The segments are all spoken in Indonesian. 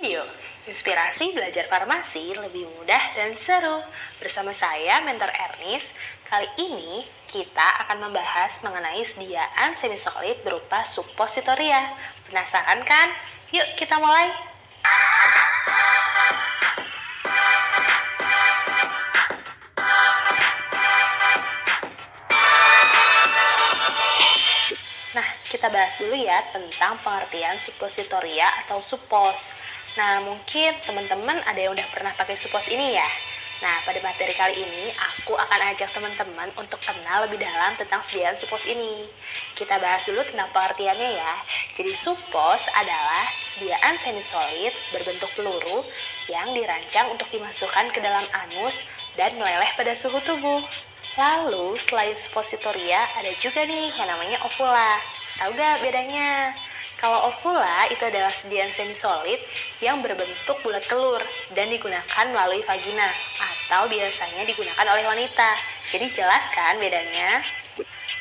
Yuk, inspirasi belajar farmasi lebih mudah dan seru. Bersama saya, Mentor Ernest. Kali ini kita akan membahas mengenai sediaan semisolid berupa suppositoria. Penasaran kan? Yuk kita mulai. Nah, kita bahas dulu ya tentang pengertian suppositoria atau suppos. Nah, mungkin teman-teman ada yang udah pernah pakai suppos ini ya. Nah, pada materi kali ini aku akan ajak teman-teman untuk kenal lebih dalam tentang sediaan suppos ini. Kita bahas dulu tentang pengertiannya ya. Jadi suppos adalah sediaan semisolid berbentuk peluru yang dirancang untuk dimasukkan ke dalam anus dan meleleh pada suhu tubuh. Lalu, selain suppositoria, ada juga nih yang namanya ovula. Tahu gak bedanya? Kalau ovula itu adalah sediaan semisolid yang berbentuk bulat telur dan digunakan melalui vagina atau biasanya digunakan oleh wanita. Jadi jelas kan bedanya?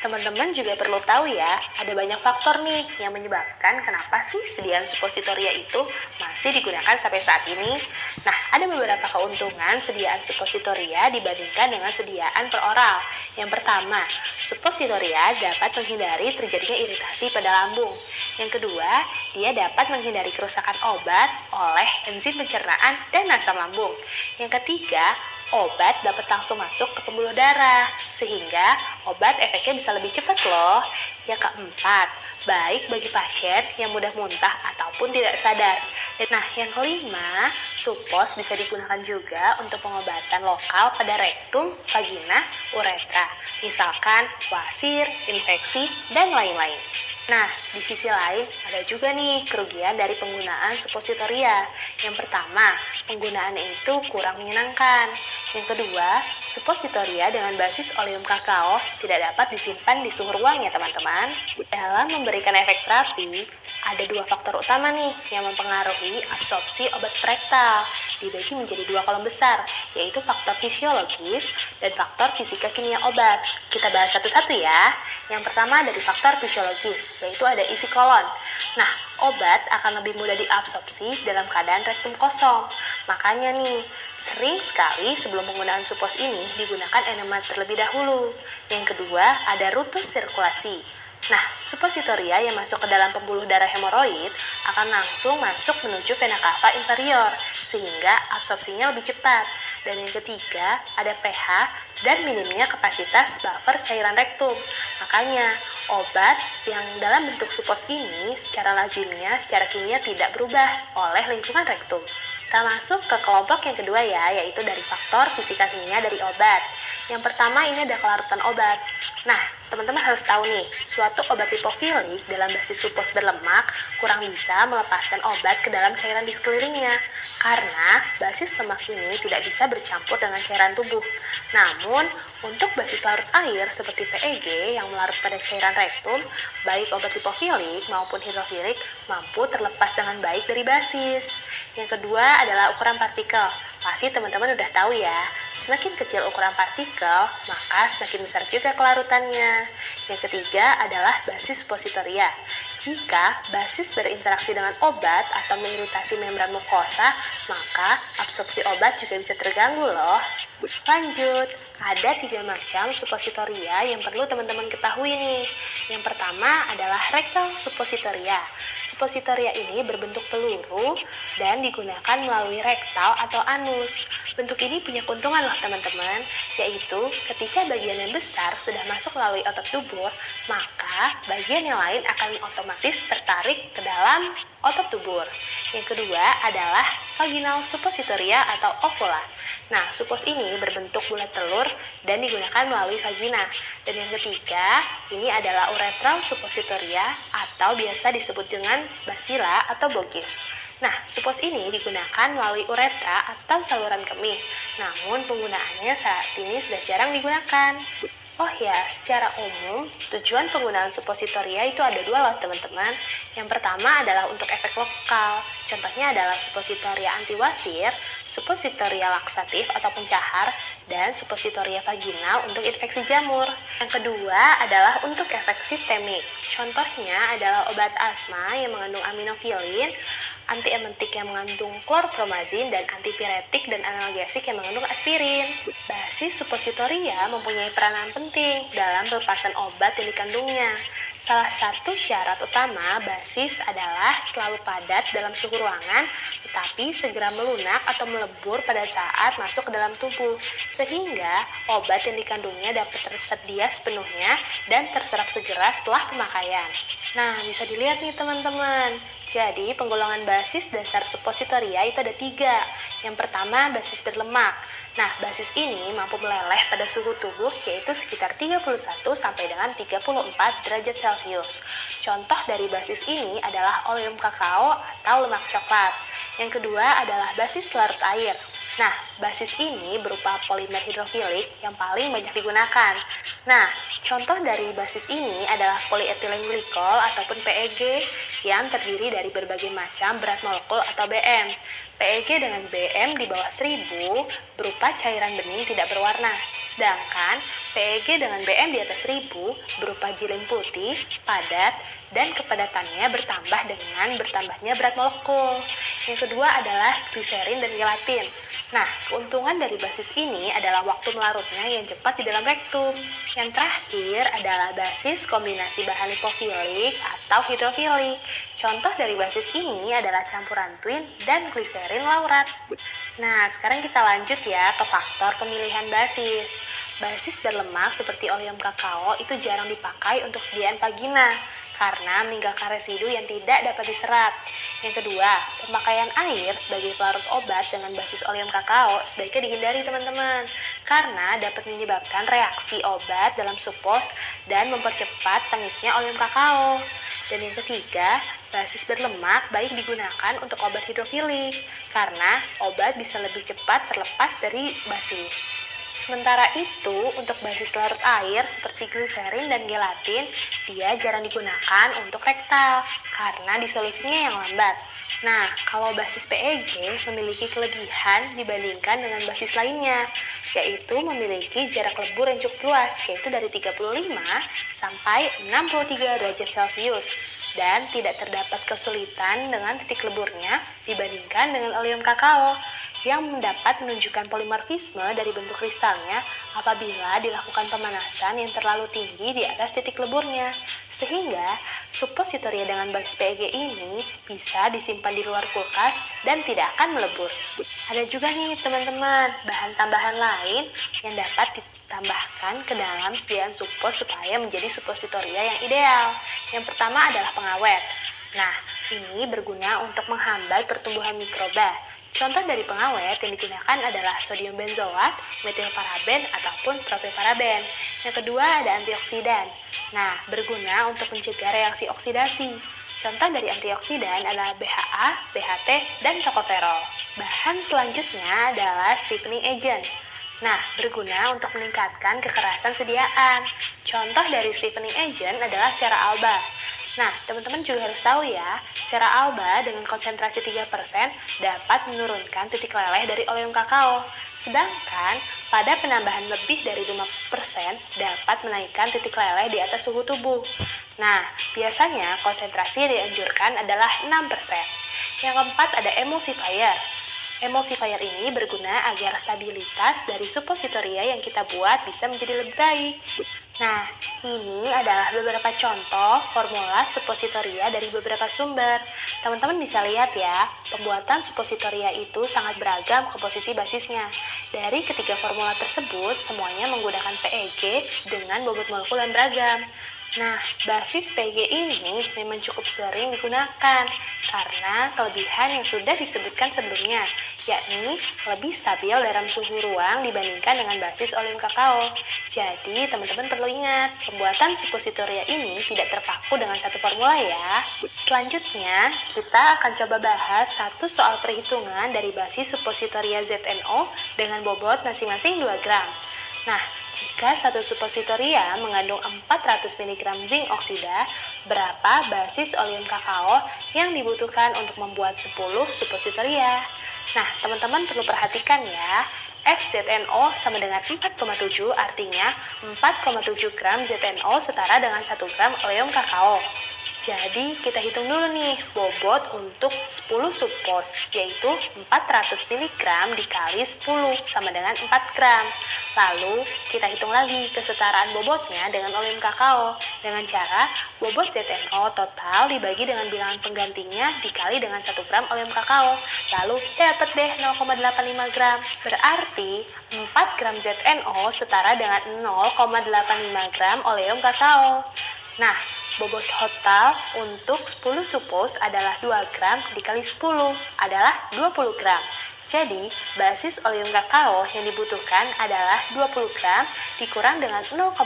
Teman-teman juga perlu tahu ya, ada banyak faktor nih yang menyebabkan kenapa sih sediaan suppositoria itu masih digunakan sampai saat ini. Nah, ada beberapa keuntungan sediaan suppositoria dibandingkan dengan sediaan per oral. Yang pertama, suppositoria dapat menghindari terjadinya iritasi pada lambung. Yang kedua, dia dapat menghindari kerusakan obat oleh enzim pencernaan dan asam lambung. Yang ketiga, obat dapat langsung masuk ke pembuluh darah, sehingga obat efeknya bisa lebih cepat loh. Yang keempat, baik bagi pasien yang mudah muntah ataupun tidak sadar. Nah, yang kelima, suppos bisa digunakan juga untuk pengobatan lokal pada rektum, vagina, uretra, misalkan wasir, infeksi, dan lain-lain. Nah, di sisi lain ada juga nih kerugian dari penggunaan suppositoria. Yang pertama, penggunaannya itu kurang menyenangkan. Yang kedua, suppositoria dengan basis oleum kakao tidak dapat disimpan di suhu ruang ya teman-teman. Dalam memberikan efek terapi, ada dua faktor utama nih yang mempengaruhi absorpsi obat rektal. Dibagi menjadi dua kolom besar, yaitu faktor fisiologis dan faktor fisika kimia obat. Kita bahas satu-satu ya. Yang pertama dari faktor fisiologis, yaitu ada isi kolon. Nah, obat akan lebih mudah diabsorpsi dalam keadaan rektum kosong. Makanya nih, sering sekali sebelum penggunaan suppos ini digunakan enema terlebih dahulu. Yang kedua, ada rute sirkulasi. Nah, suppositoria yang masuk ke dalam pembuluh darah hemoroid akan langsung masuk menuju vena cava inferior, sehingga absorpsinya lebih cepat. Dan yang ketiga, ada pH dan minimnya kapasitas buffer cairan rektum. Makanya, obat yang dalam bentuk suppos ini secara lazimnya, secara kimia tidak berubah oleh lingkungan rektum. Kita masuk ke kelompok yang kedua ya, yaitu dari faktor fisika kimia dari obat. Yang pertama ini ada kelarutan obat. Nah, teman-teman harus tahu nih, suatu obat lipofilik dalam basis suppos berlemak kurang bisa melepaskan obat ke dalam cairan di sekelilingnya, karena basis lemak ini tidak bisa bercampur dengan cairan tubuh. Namun, untuk basis larut air seperti PEG yang melarut pada cairan rektum, baik obat lipofilik maupun hidrofilik mampu terlepas dengan baik dari basis. Yang kedua adalah ukuran partikel. Pasti teman-teman udah tahu ya, semakin kecil ukuran partikel, maka semakin besar juga kelarutannya. Yang ketiga adalah basis suppositoria. Jika basis berinteraksi dengan obat atau mengiritasi membran mukosa, maka absorpsi obat juga bisa terganggu loh. Lanjut, ada 3 macam suppositoria yang perlu teman-teman ketahui nih. Yang pertama adalah rectal suppositoria. Suppositoria ini berbentuk peluru dan digunakan melalui rektal atau anus. Bentuk ini punya keuntungan loh teman-teman, yaitu ketika bagian yang besar sudah masuk melalui otot dubur, maka bagian yang lain akan otomatis tertarik ke dalam otot dubur. Yang kedua adalah vaginal suppositoria atau ovula. Nah, suppos ini berbentuk bulat telur dan digunakan melalui vagina. Dan yang ketiga, ini adalah uretral suppositoria atau biasa disebut dengan basila atau bogis. Nah, suppos ini digunakan melalui uretra atau saluran kemih. Namun, penggunaannya saat ini sudah jarang digunakan. Oh ya, secara umum, tujuan penggunaan suppositoria itu ada dua loh teman-teman. Yang pertama adalah untuk efek lokal. Contohnya adalah suppositoria antiwasir, suppositoria laksatif atau pencahar, dan suppositoria vaginal untuk infeksi jamur. Yang kedua adalah untuk efek sistemik. Contohnya adalah obat asma yang mengandung aminofilin, antiemetik yang mengandung klorpromazin, dan antipiretik dan analgesik yang mengandung aspirin. Basis suppositoria mempunyai peranan penting dalam pelepasan obat yang dikandungnya. Salah satu syarat utama basis adalah selalu padat dalam suhu ruangan, tetapi segera melunak atau melebur pada saat masuk ke dalam tubuh, sehingga obat yang dikandungnya dapat tersedia sepenuhnya dan terserap segera setelah pemakaian. Nah, bisa dilihat nih teman-teman. Jadi, penggolongan basis dasar suppositoria itu ada 3. Yang pertama, basis berlemak. Nah, basis ini mampu meleleh pada suhu tubuh yaitu sekitar 31 sampai dengan 34 derajat Celcius. Contoh dari basis ini adalah oleum kakao atau lemak coklat. Yang kedua adalah basis larut air. Nah, basis ini berupa polimer hidrofilik yang paling banyak digunakan. Nah, contoh dari basis ini adalah polyethylene glycol ataupun PEG yang terdiri dari berbagai macam berat molekul atau BM. PEG dengan BM di bawah 1000 berupa cairan bening tidak berwarna. Sedangkan PEG dengan BM di atas 1000 berupa jilin putih, padat, dan kepadatannya bertambah dengan bertambahnya berat molekul. Yang kedua adalah gliserin dan gelatin. Nah, keuntungan dari basis ini adalah waktu melarutnya yang cepat di dalam rektum. Yang terakhir adalah basis kombinasi bahan lipofilik atau hidrofilik. Contoh dari basis ini adalah campuran twin dan gliserin laurat. Nah, sekarang kita lanjut ya ke faktor pemilihan basis. Basis berlemak seperti oleum kakao itu jarang dipakai untuk sediaan vagina karena meninggalkan residu yang tidak dapat diserap. Yang kedua, pemakaian air sebagai pelarut obat dengan basis oleum kakao sebaiknya dihindari teman-teman, karena dapat menyebabkan reaksi obat dalam supos dan mempercepat tengiknya oleum kakao. Dan yang ketiga, basis berlemak baik digunakan untuk obat hidrofilik, karena obat bisa lebih cepat terlepas dari basis. Sementara itu, untuk basis larut air seperti gliserin dan gelatin, dia jarang digunakan untuk rektal karena disolusinya yang lambat. Nah, kalau basis PEG memiliki kelebihan dibandingkan dengan basis lainnya, yaitu memiliki jarak lebur yang cukup luas, yaitu dari 35 sampai 63 derajat Celcius, dan tidak terdapat kesulitan dengan titik leburnya dibandingkan dengan oleum kakao yang mendapat menunjukkan polimorfisme dari bentuk kristalnya apabila dilakukan pemanasan yang terlalu tinggi di atas titik leburnya, sehingga suppositoria dengan basis PEG ini bisa disimpan di luar kulkas dan tidak akan melebur. Ada juga nih teman-teman, bahan tambahan lain yang dapat ditambahkan ke dalam sediaan suppos supaya menjadi suppositoria yang ideal. Yang pertama adalah pengawet. Nah, ini berguna untuk menghambat pertumbuhan mikroba. Contoh dari pengawet yang digunakan adalah sodium benzoat, metilparaben, ataupun propylparaben. Yang kedua ada antioksidan. Nah, berguna untuk mencegah reaksi oksidasi. Contoh dari antioksidan adalah BHA, BHT, dan tocopherol. Bahan selanjutnya adalah stiffening agent. Nah, berguna untuk meningkatkan kekerasan sediaan. Contoh dari stiffening agent adalah sera alba. Nah, teman-teman juga harus tahu ya, sera alba dengan konsentrasi 3% dapat menurunkan titik leleh dari oleum kakao. Sedangkan, pada penambahan lebih dari 5% dapat menaikkan titik leleh di atas suhu tubuh. Nah, biasanya konsentrasi yang dianjurkan adalah 6%. Yang keempat ada emulsifier. Emulsifier ini berguna agar stabilitas dari suppositoria yang kita buat bisa menjadi lebih baik. Nah, ini adalah beberapa contoh formula suppositoria dari beberapa sumber. Teman-teman bisa lihat ya, pembuatan suppositoria itu sangat beragam komposisi basisnya. Dari ketiga formula tersebut, semuanya menggunakan PEG dengan bobot molekul yang beragam. Nah, basis PEG ini memang cukup sering digunakan karena kelebihan yang sudah disebutkan sebelumnya, yakni lebih stabil dalam suhu ruang dibandingkan dengan basis oleum kakao. Jadi, teman-teman perlu ingat, pembuatan suppositoria ini tidak terpaku dengan satu formula ya. Selanjutnya, kita akan coba bahas satu soal perhitungan dari basis suppositoria ZNO dengan bobot masing-masing 2 gram. Nah, jika satu suppositoria mengandung 400 mg zinc oksida, berapa basis oleum kakao yang dibutuhkan untuk membuat 10 suppositoria? Nah, teman-teman perlu perhatikan ya, FZNO sama dengan 4,7, artinya 4,7 gram ZNO setara dengan 1 gram oleum kakao. Jadi kita hitung dulu nih bobot untuk 10 supos, yaitu 400 mg dikali 10 sama dengan 4 gram. Lalu kita hitung lagi kesetaraan bobotnya dengan oleum kakao dengan cara bobot ZNO total dibagi dengan bilangan penggantinya dikali dengan 1 gram oleum kakao. Lalu dapat deh 0,85 gram. Berarti 4 gram ZNO setara dengan 0,85 gram oleum kakao. Nah, bobot total untuk 10 supos adalah 2 gram dikali 10 adalah 20 gram. Jadi, basis oleum kakao yang dibutuhkan adalah 20 gram dikurang dengan 0,85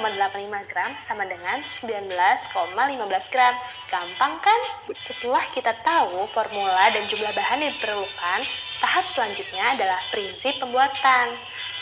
gram sama dengan 19,15 gram. Gampang kan? Setelah kita tahu formula dan jumlah bahan yang diperlukan, tahap selanjutnya adalah prinsip pembuatan.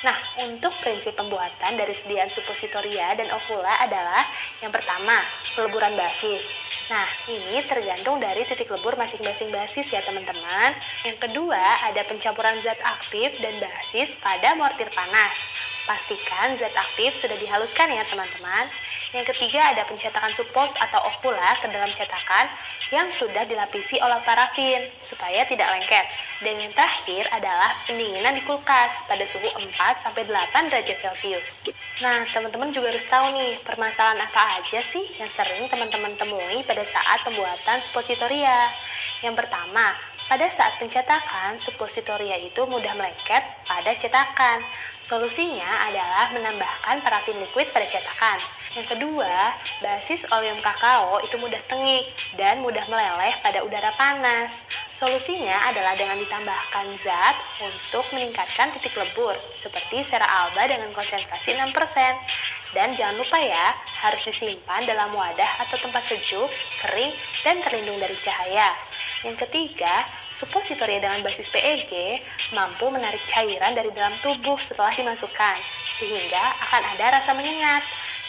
Nah, untuk prinsip pembuatan dari sediaan suppositoria dan ovula adalah yang pertama, peleburan basis. Nah, ini tergantung dari titik lebur masing-masing basis ya teman-teman. Yang kedua, ada pencampuran zat aktif dan basis pada mortir panas. Pastikan zat aktif sudah dihaluskan ya teman-teman. Yang ketiga, ada pencetakan suppos atau ovula ke dalam cetakan yang sudah dilapisi oleh parafin supaya tidak lengket. Dan yang terakhir adalah pendinginan di kulkas pada suhu 4-8 derajat Celcius. Nah, teman-teman juga harus tahu nih, permasalahan apa aja sih yang sering teman-teman temui pada saat pembuatan suppositoria. Yang pertama, pada saat pencetakan, suppositoria itu mudah melengket pada cetakan. Solusinya adalah menambahkan parafin liquid pada cetakan. Yang kedua, basis oleum kakao itu mudah tengik dan mudah meleleh pada udara panas. Solusinya adalah dengan ditambahkan zat untuk meningkatkan titik lebur, seperti sera alba dengan konsentrasi 6%. Dan jangan lupa ya, harus disimpan dalam wadah atau tempat sejuk, kering, dan terlindung dari cahaya. Yang ketiga, suppositoria dengan basis PEG mampu menarik cairan dari dalam tubuh setelah dimasukkan, sehingga akan ada rasa menyengat.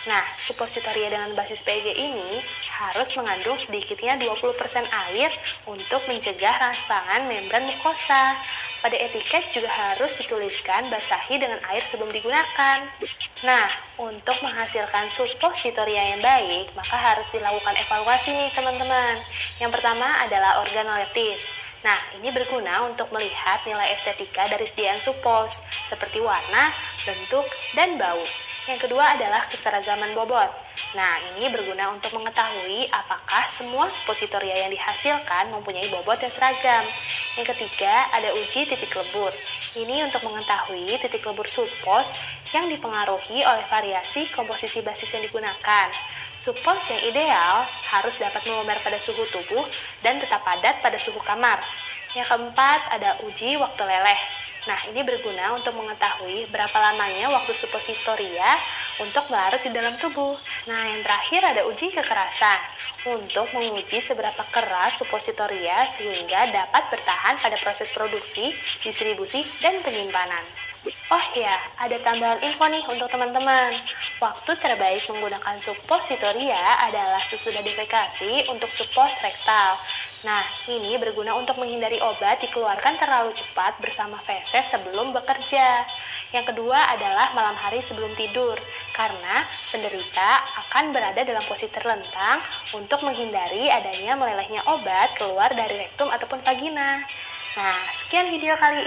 Nah, suppositoria dengan basis PEG ini harus mengandung sedikitnya 20% air untuk mencegah rangsangan membran mukosa. Pada etiket juga harus dituliskan basahi dengan air sebelum digunakan. Nah, untuk menghasilkan suppositoria yang baik, maka harus dilakukan evaluasi nih teman-teman. Yang pertama adalah organoleptis. Nah, ini berguna untuk melihat nilai estetika dari sediaan suppos, seperti warna, bentuk, dan bau. Yang kedua adalah keseragaman bobot. Nah, ini berguna untuk mengetahui apakah semua suppositoria yang dihasilkan mempunyai bobot yang seragam. Yang ketiga, ada uji titik lebur. Ini untuk mengetahui titik lebur suppos yang dipengaruhi oleh variasi komposisi basis yang digunakan. Suppos yang ideal harus dapat melumer pada suhu tubuh dan tetap padat pada suhu kamar. Yang keempat, ada uji waktu leleh. Nah, ini berguna untuk mengetahui berapa lamanya waktu suppositoria untuk melarut di dalam tubuh. Nah, yang terakhir ada uji kekerasan untuk menguji seberapa keras suppositoria sehingga dapat bertahan pada proses produksi, distribusi, dan penyimpanan. Oh ya, ada tambahan info nih untuk teman-teman. Waktu terbaik menggunakan suppositoria adalah sesudah defekasi untuk suppos rektal. Nah, ini berguna untuk menghindari obat dikeluarkan terlalu cepat bersama feses sebelum bekerja. Yang kedua adalah malam hari sebelum tidur, karena penderita akan berada dalam posisi terlentang untuk menghindari adanya melelehnya obat keluar dari rektum ataupun vagina. Nah, sekian video kali ini.